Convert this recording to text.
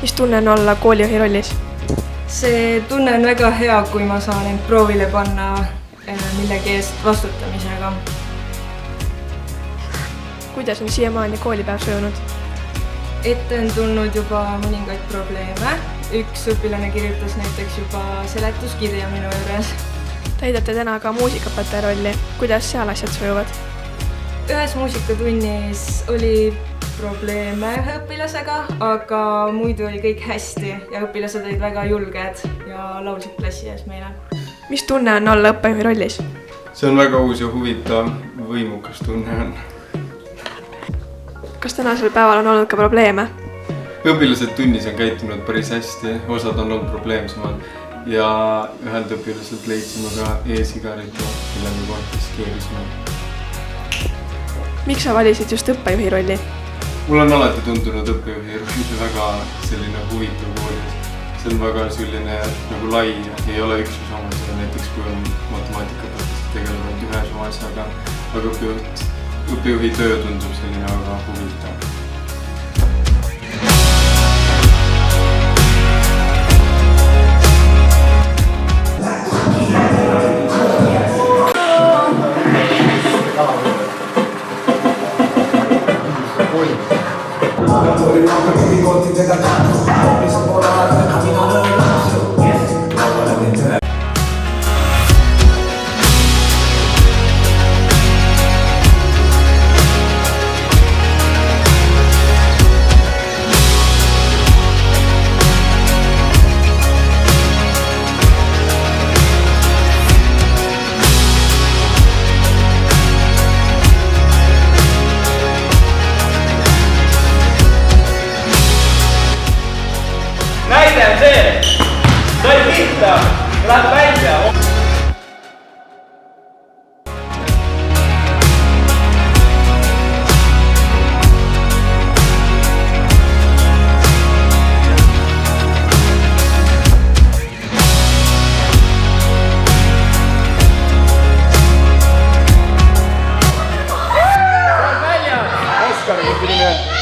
Mis tunne on olla koolijuhi rollis? See tunne on väga hea, kui ma saan end proovile panna millegi eest vastutamisega. Kuidas on siiamaani koolipäev sujunud? Ette on tulnud juba mõningaid probleeme. Üks õpilane kirjutas näiteks juba seletuskirja minu juures. Täidate täna ka muusikaõpetaja rolli. Kuidas seal asjad sujuvad? Ühes muusikatunnis oli probleeme ühe õpilasega, aga muidu oli kõik hästi ja õpilased olid väga julged ja laulsid klassi ees meile. Mis tunne on olla õppejuhi rollis? See on väga uus ja huvitav, võimukas tunne on. Kas tänasel päeval on olnud ka probleeme? Õpilased tunnis on käitunud päris hästi, osad on olnud probleemsemad ja ühelt õpilaselt leidsime ka e-sigaretti, mille me konfiskeerisime. Miks sa valisid just õppejuhi rolli? Mul on alati tundunud õppejuhi rolli väga selline huvitav koolis. See on väga selline nagu lai, ei ole üksus omas ja näiteks kui on matemaatikaõpetajad tegelevad ühe omas, aga õppejuhi töö tundub selline väga huvitav. Näide on see, sai pihta ja läheb välja. Oskar, kui nime?